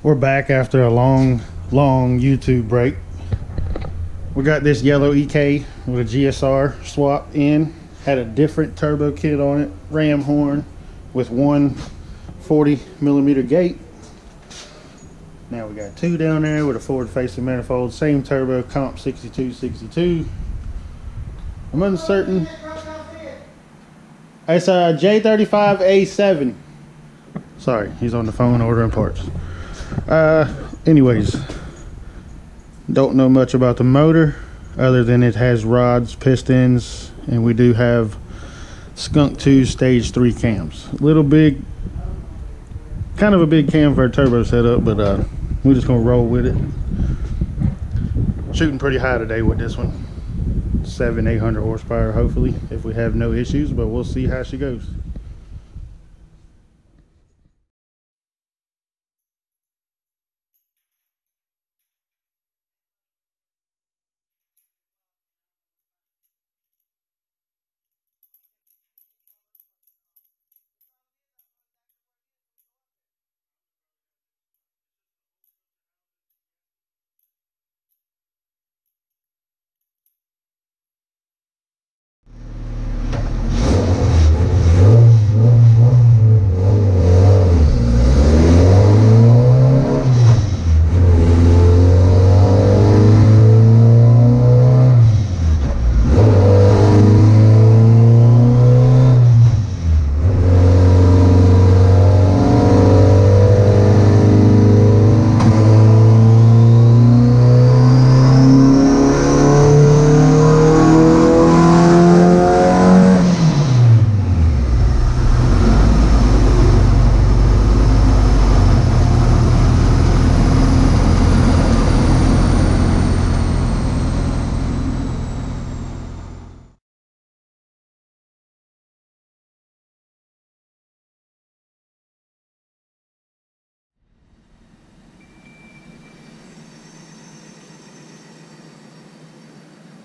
We're back after a long YouTube break. We got this yellow EK with a GSR swap in. Had a different turbo kit on it, ram horn with one 40mm gate. Now we got two down there with a forward facing manifold, same turbo, comp 6262. I'm uncertain. It's a J35A7. Sorry, he's on the phone ordering parts. Anyways, don't know much about the motor other than it has rods, pistons, and we do have Skunk 2 stage 3 cams. A little big, kind of a big cam for a turbo setup, but we're just gonna roll with it. Shooting pretty high today with this one. 700-800 horsepower hopefully, if we have no issues, but we'll see how she goes.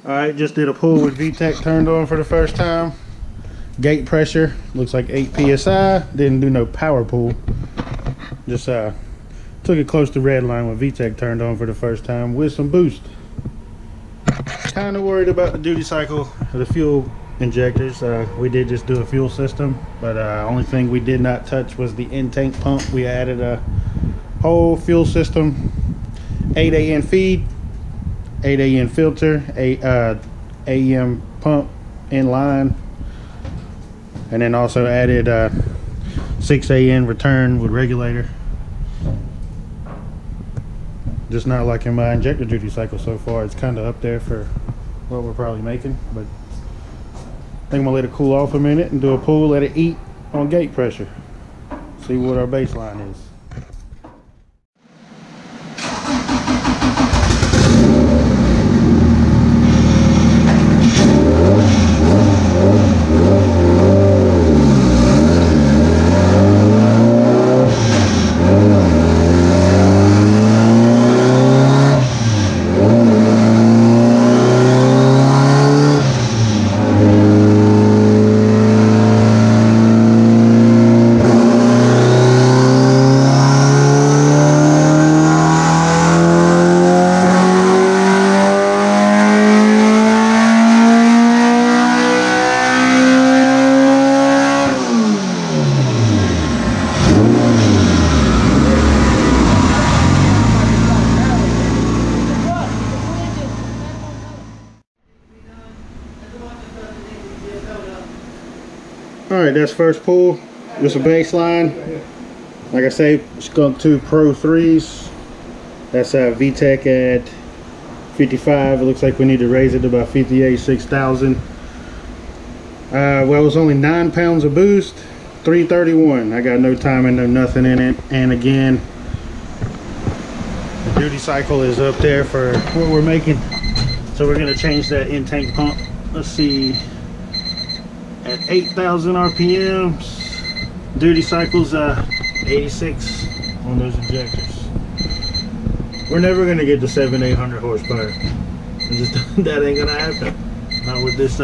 Alright, just did a pull with VTEC turned on for the first time. Gate pressure, looks like 8 PSI. Didn't do no power pull. Just took it close to red line with VTEC turned on for the first time with some boost. Kind of worried about the duty cycle of the fuel injectors. We did just do a fuel system, but only thing we did not touch was the in-tank pump. We added a whole fuel system, 8 AN feed, 8 AN filter, AEM pump in line, and then also added 6 AN return with regulator. Just not liking my injector duty cycle so far. It's kind of up there for what we're probably making, but I think I'm gonna let it cool off a minute and do a pull, let it eat on gate pressure, see what our baseline is. Alright, that's first pull. Just a baseline. Like I say, Skunk 2 Pro 3s. That's VTEC at 55. It looks like we need to raise it to about 58, 6,000. Well, it was only 9 pounds of boost, 331. I got no timing, no nothing in it. And again, the duty cycle is up there for what we're making. So we're gonna change that in-tank pump. Let's see. At 8,000 RPMs, duty cycles 86 on those injectors. We're never gonna get to 700-800 horsepower. That ain't gonna happen. Not with this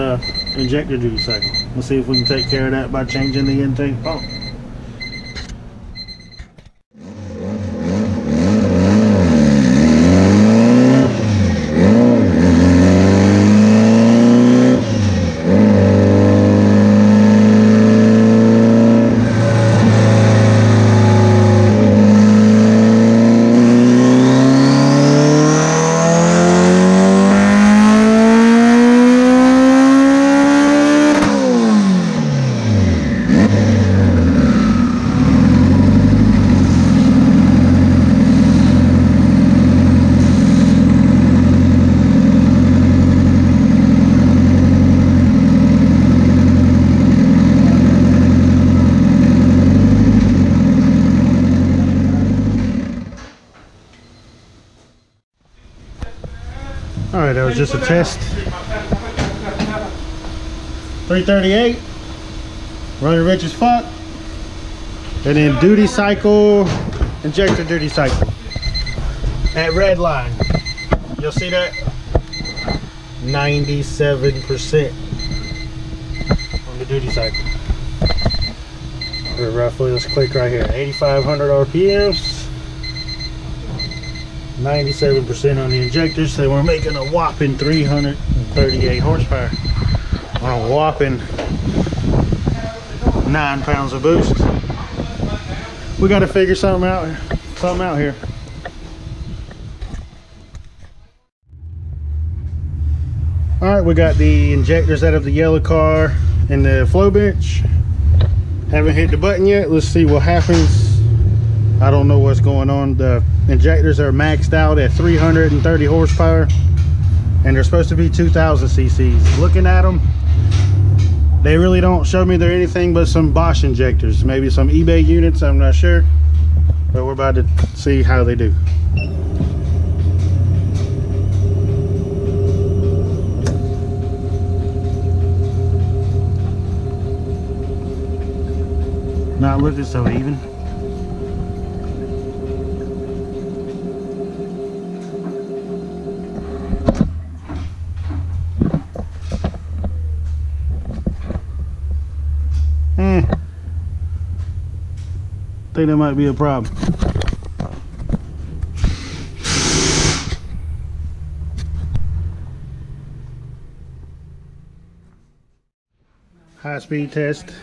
injector duty cycle. We'll see if we can take care of that by changing the intake pump. Alright, that was just a test. 338. Running rich as fuck. And then duty cycle, injector duty cycle. At red line. You'll see that? 97% on the duty cycle. Or roughly, let's click right here. 8,500 RPMs. 97% on the injectors, so we're making a whopping 338 horsepower on a whopping 9 pounds of boost. We got to figure something out here. All right, we got the injectors out of the yellow car and the flow bench. Haven't hit the button yet. Let's see what happens. I don't know what's going on. The injectors are maxed out at 330 horsepower and they're supposed to be 2,000 cc's. Looking at them, they really don't show me they're anything but some Bosch injectors. Maybe some eBay units, I'm not sure. But we're about to see how they do. Not looking so even. I think that might be a problem. High speed test.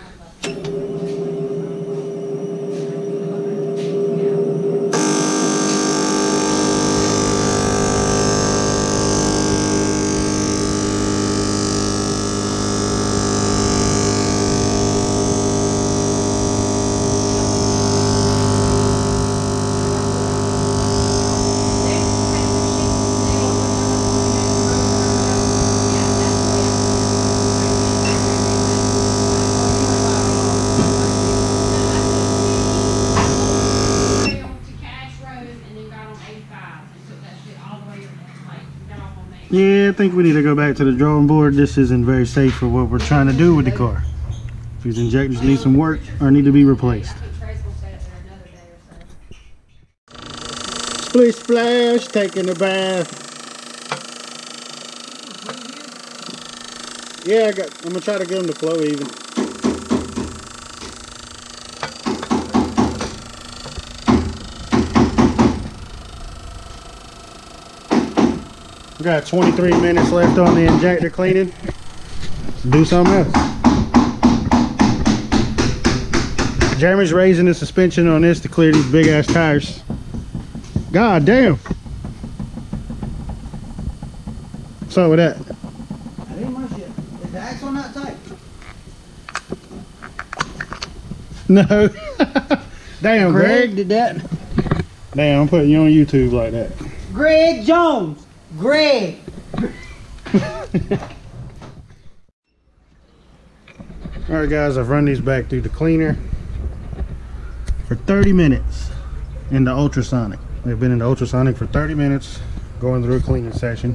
Yeah, I think we need to go back to the drawing board. This isn't very safe for what we're trying to do with the car. These injectors need some work or need to be replaced. Splish splash, taking a bath. Yeah, I'm gonna try to get them to flow even. We got 23 minutes left on the injector cleaning. Let's do something else. Jeremy's raising the suspension on this to clear these big ass tires. God damn. What's up with that? That ain't my shit. Is the axle not tight? No. Damn, Greg. Did that? Damn, I'm putting you on YouTube like that. Greg Jones. Greg. Alright guys, I've run these back through the cleaner for 30 minutes in the ultrasonic. They've been in the ultrasonic for 30 minutes going through a cleaning session.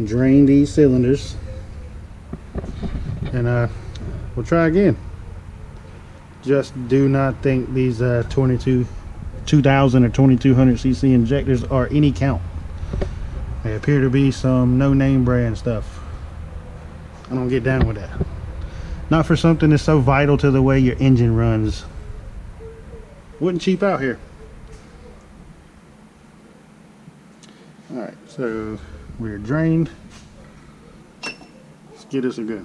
Drain these cylinders and we'll try again. Just do not think these 2000 or 2200 cc injectors are any count. They appear to be some no-name brand stuff. I don't get down with that. Not for something that's so vital to the way your engine runs. Wouldn't cheap out here. Alright, so we're drained. Let's give this a go.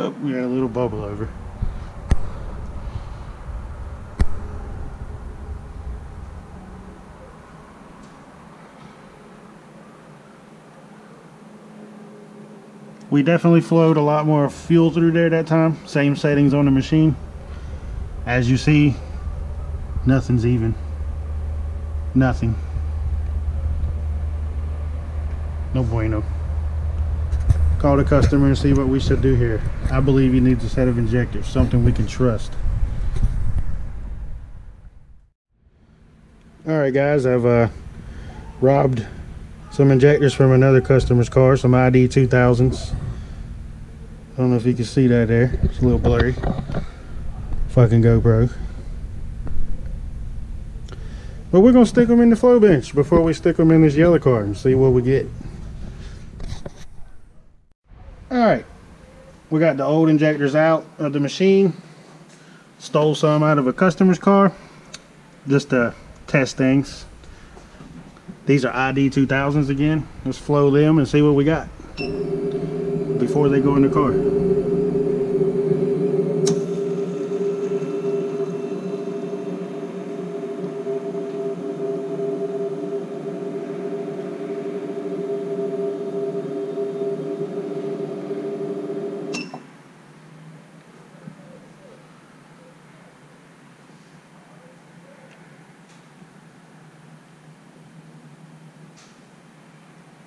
Oh, we got a little bubble over. We definitely flowed a lot more fuel through there that time. Same settings on the machine. As you see, nothing's even. Nothing. No bueno. Call the customer and see what we should do here. I believe he needs a set of injectors, something we can trust. Alright guys, I've robbed some injectors from another customer's car, some ID 2000s. I don't know if you can see that there. It's a little blurry. Fucking GoPro. But we're gonna stick them in the flow bench before we stick them in this yellow car and see what we get. Alright, we got the old injectors out of the machine. Stole some out of a customer's car just to test things. These are ID 2000s again. Let's flow them and see what we got before they go in the car.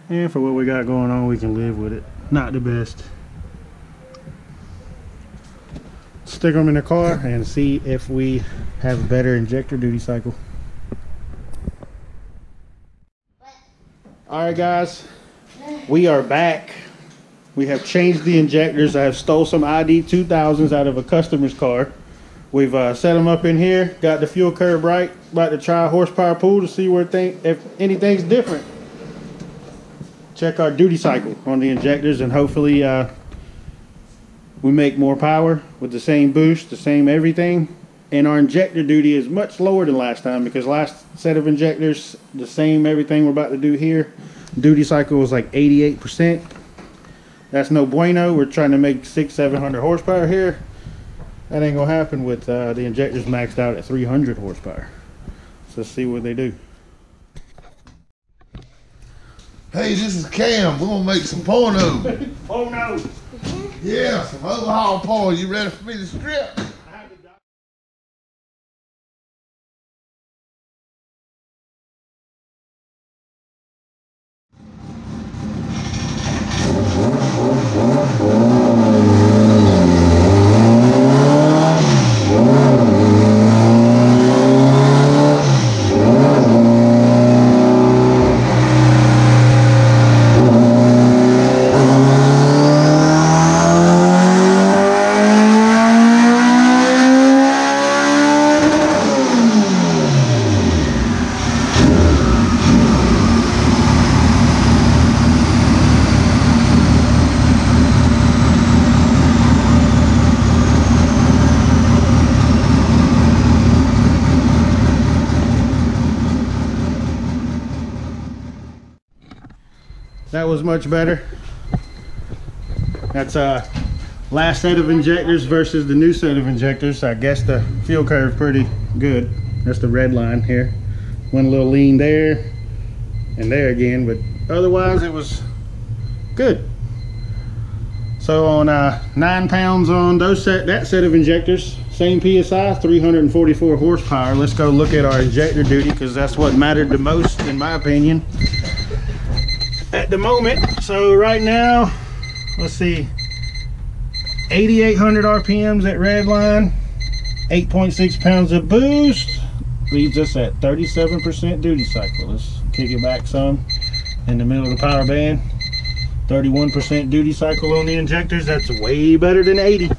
And for what we got going on, we can live with it. Not the best. Stick them in the car and see if we have a better injector duty cycle. Alright guys, we are back. We have changed the injectors. I have stole some ID 2000s out of a customer's car. We've set them up in here, got the fuel curve right. About to try a horsepower pool to see where if anything's different. Check our duty cycle on the injectors, and hopefully we make more power with the same boost, the same everything. And our injector duty is much lower than last time, because last set of injectors, the same everything we're about to do here, duty cycle was like 88%. That's no bueno. We're trying to make 600-700 horsepower here. That ain't gonna happen with the injectors maxed out at 300 horsepower. So let's see what they do. Hey, this is Cam. We're gonna make some porno. Porno. Yeah, some overhaul porno. You ready for me to strip? That was much better. That's last set of injectors versus the new set of injectors. I guess the fuel curve pretty good. That's the red line here. Went a little lean there and there again, but otherwise it was good. So on 9 pounds on that set of injectors, same PSI, 344 horsepower. Let's go look at our injector duty, because that's what mattered the most in my opinion at the moment. So right now, let's see, 8,800 RPMs at red line, 8.6 pounds of boost, leaves us at 37% duty cycle. Let's kick it back some in the middle of the power band. 31% duty cycle on the injectors. That's way better than 80. I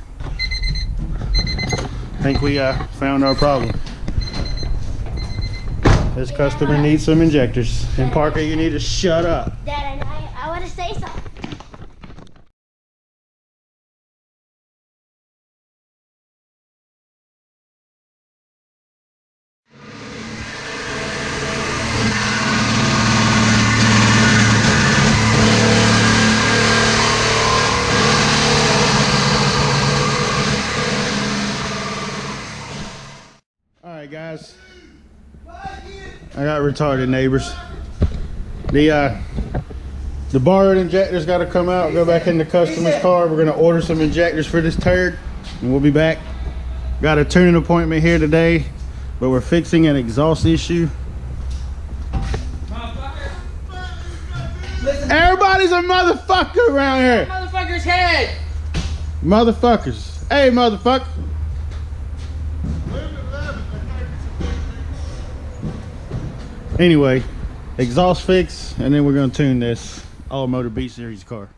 think we found our problem. This customer needs some injectors. And Parker, you need to shut up. Dad, I want to say something. All right, guys. I got retarded neighbors. The borrowed injectors got to come out, go back in the customer's car. We're gonna order some injectors for this turd, and we'll be back. Got a tuning appointment here today, but we're fixing an exhaust issue. Everybody's a motherfucker around here. Motherfucker's head. Motherfuckers. Hey, motherfucker. Anyway, exhaust fix, and then we're gonna tune this all motor B series car.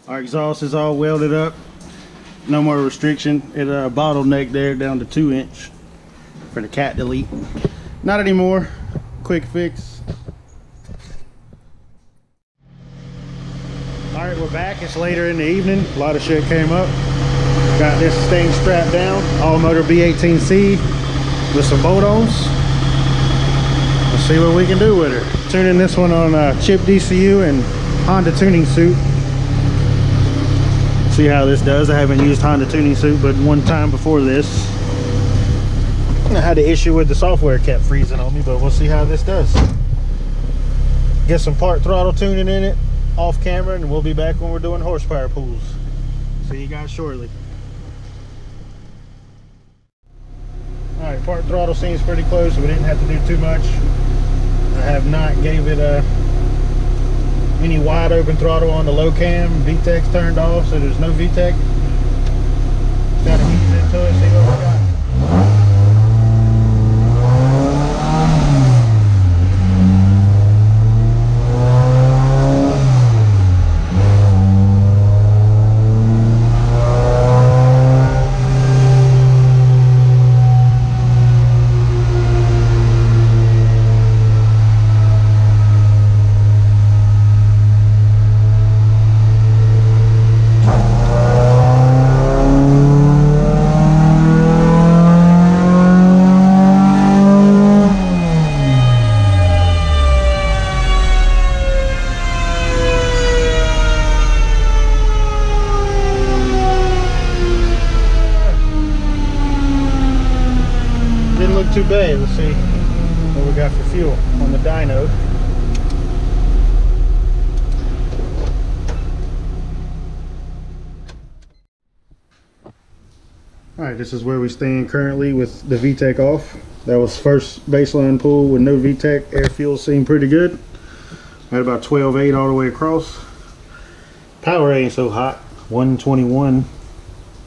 Our exhaust is all welded up. No more restriction. It bottleneck there down to 2" for the cat delete. Not anymore. Quick fix. All right, we're back. It's later in the evening. A lot of shit came up. Got this thing strapped down. All motor B18C with some bolt-ons. Let's see what we can do with her. Tuning this one on chip DCU and Honda tuning suit. See how this does. I haven't used Honda tuning suit but one time before this. I had an issue with the software kept freezing on me, but we'll see how this does. Get some part throttle tuning in it off camera, and we'll be back when we're doing horsepower pulls. See you guys shortly. Alright, part throttle seems pretty close, so we didn't have to do too much. I have not gave it any wide open throttle on the low cam. VTEC's turned off, so there's no VTEC. Gotta ease into it, see what we got. Too bad. Let's see what we got for fuel on the dyno. Alright, this is where we stand currently with the VTEC off. That was first baseline pull with no VTEC. Air fuel seemed pretty good. At about 12.8 all the way across. Power ain't so hot. 121.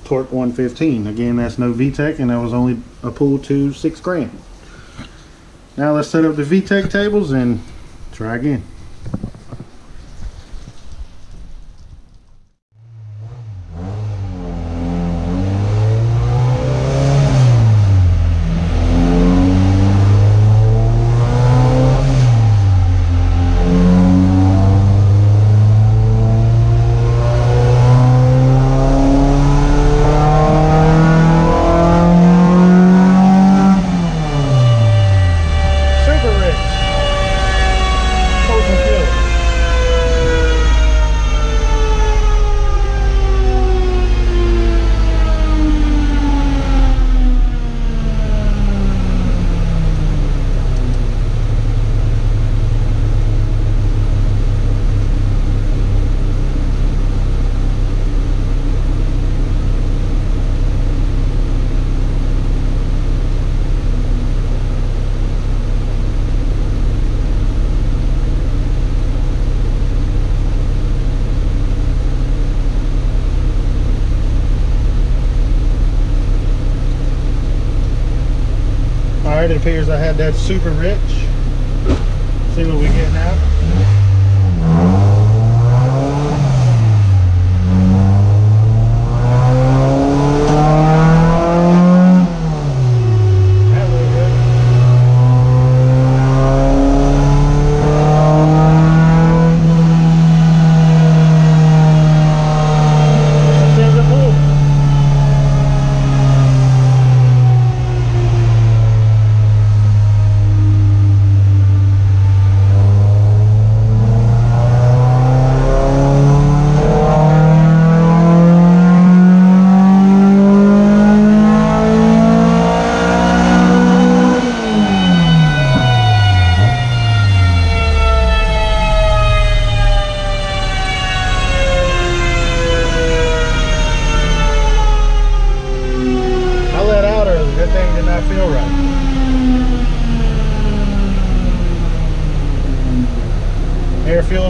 Torque 115. Again, that's no VTEC, and that was only a pull to $6 grand. Now let's set up the VTEC tables and try again. Alright, it appears I had that super rich. See what we get now.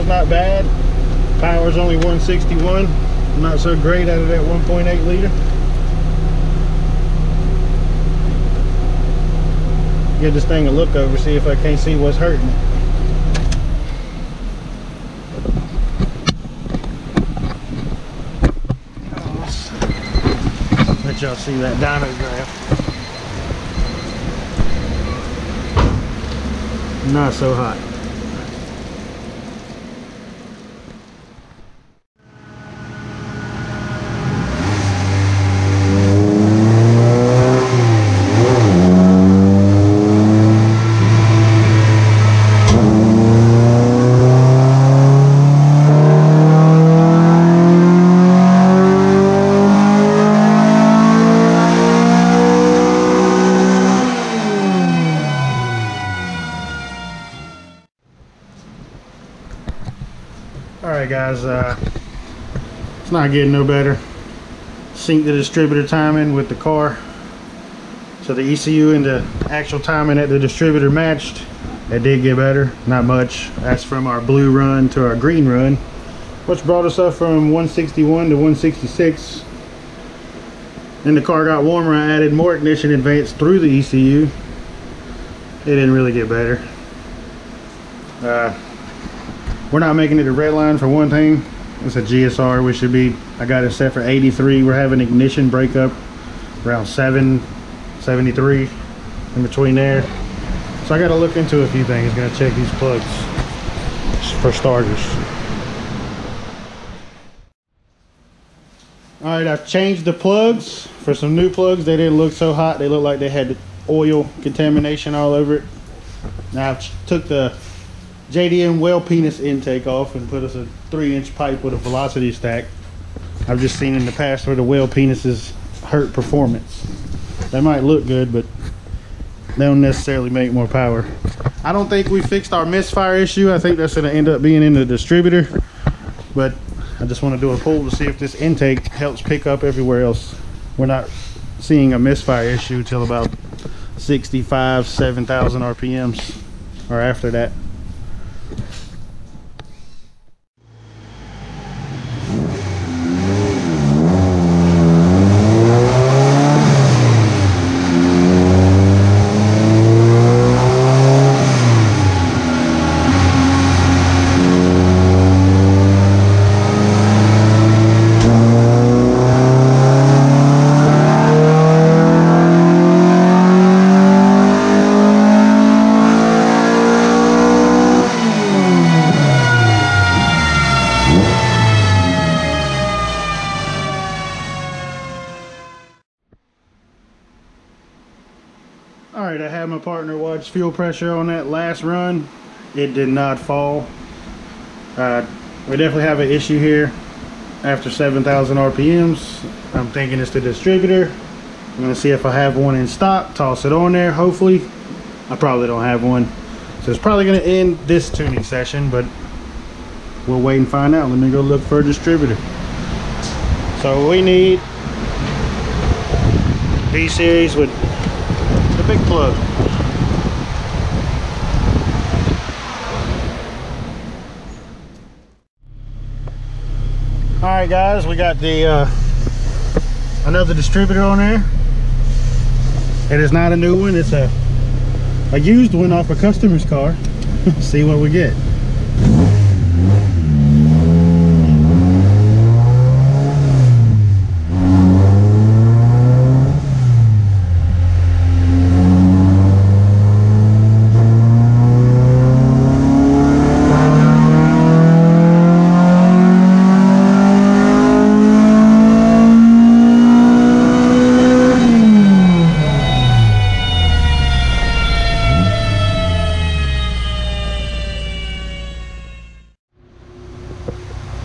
not bad. Power's only 161. Not so great out of that 1.8 liter. Give this thing a look over, see if I can't see what's hurting it. Let y'all see that dyno graph. Not so hot. Alright guys, it's not getting no better. Sync the distributor timing with the car. So the ECU and the actual timing at the distributor matched. It did get better, not much. That's from our blue run to our green run, which brought us up from 161 to 166. Then the car got warmer, I added more ignition advance through the ECU. It didn't really get better. We're not making it a red line for one thing. It's a GSR. We should be, I got it set for 83. We're having ignition breakup around 773, in between there. So I got to look into a few things. Got to check these plugs for starters. All right, I've changed the plugs for some new plugs. They didn't look so hot. They looked like they had oil contamination all over it. Now I've took the JDM well penis intake off and put us a 3-inch pipe with a velocity stack. I've just seen in the past where the well penises hurt performance. They might look good, but they don't necessarily make more power. I don't think we fixed our misfire issue. I think that's going to end up being in the distributor, but I just want to do a pull to see if this intake helps pick up everywhere else. We're not seeing a misfire issue till about 7,000 RPMs or after that. Alright, I had my partner watch fuel pressure on that last run. It did not fall. We definitely have an issue here after 7,000 RPMs. I'm thinking it's the distributor. I'm going to see if I have one in stock, toss it on there, hopefully. I probably don't have one. So it's probably going to end this tuning session, but we'll wait and find out. Let me go look for a distributor. So we need B-series with the big plug. Alright guys, we got the another distributor on there. It is not a new one, it's a used one off a customer's car. See what we get.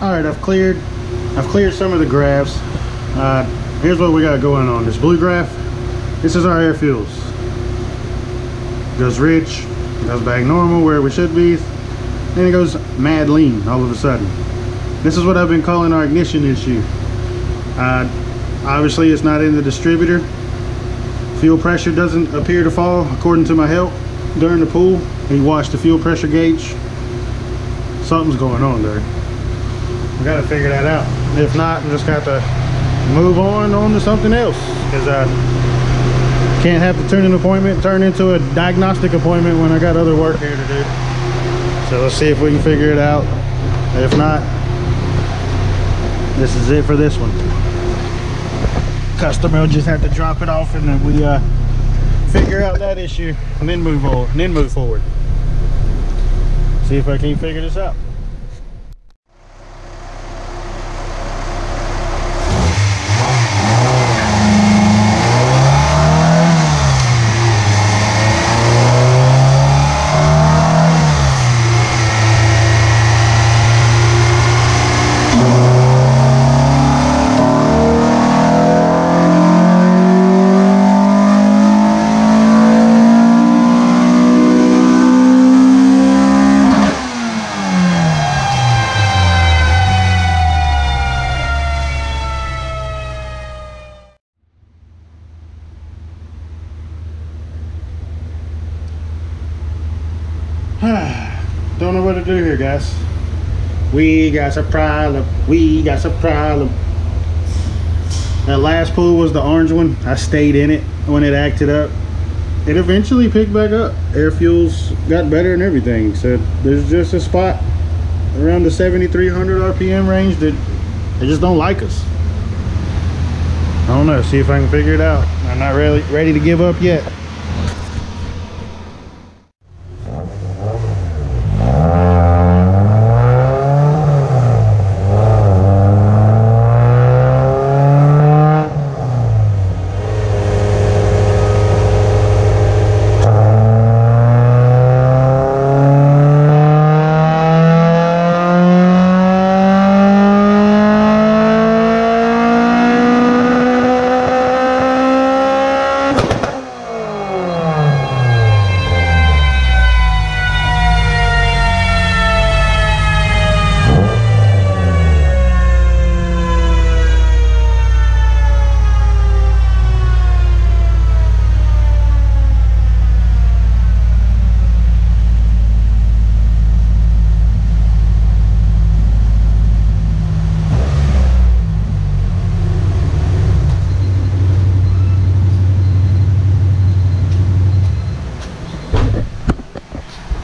Alright, I've cleared some of the graphs. Here's what we got going on. This blue graph, this is our air fuels. Goes rich, goes back normal where we should be, then it goes mad lean all of a sudden. This is what I've been calling our ignition issue. Obviously it's not in the distributor. Fuel pressure doesn't appear to fall according to my help during the pull. He watched the fuel pressure gauge. Something's going on there. We gotta figure that out. If not, we just got to move on to something else, because I can't have to turn into a diagnostic appointment when I got other work here to do. So let's see if we can figure it out. If not, this is it for this one. Customer will just have to drop it off, and then we figure out that issue and then move on, and then move forward. See if I can figure this out. Don't know what to do here, guys. We got a problem. We got a problem. That last pool was the orange one. I stayed in it when it acted up. It eventually picked back up. Air fuels got better and everything. So there's just a spot around the 7,300 RPM range that they just don't like us. I don't know. See if I can figure it out. I'm not really ready to give up yet.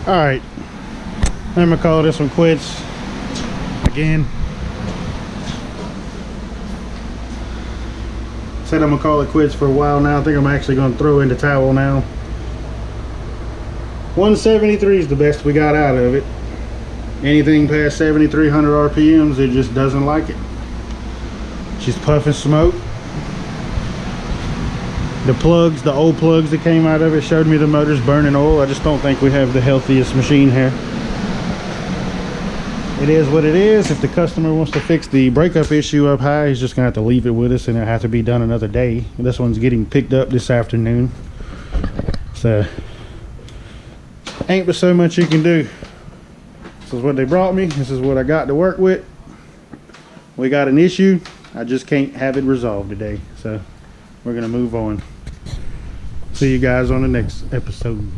All right, I'm gonna call this one quits again. Said I'm gonna call it quits for a while now. I think I'm actually gonna throw in the towel now. 173 is the best we got out of it. Anything past 7,300 RPMs, it just doesn't like it. She's puffing smoke. The plugs, the old plugs that came out of it showed me the motor's burning oil. I just don't think we have the healthiest machine here. It is what it is. If the customer wants to fix the breakup issue up high, he's just gonna have to leave it with us, and it'll have to be done another day. This one's getting picked up this afternoon. So ain't but so much you can do. This is what they brought me. This is what I got to work with. We got an issue. I just can't have it resolved today. So we're gonna move on. See you guys on the next episode.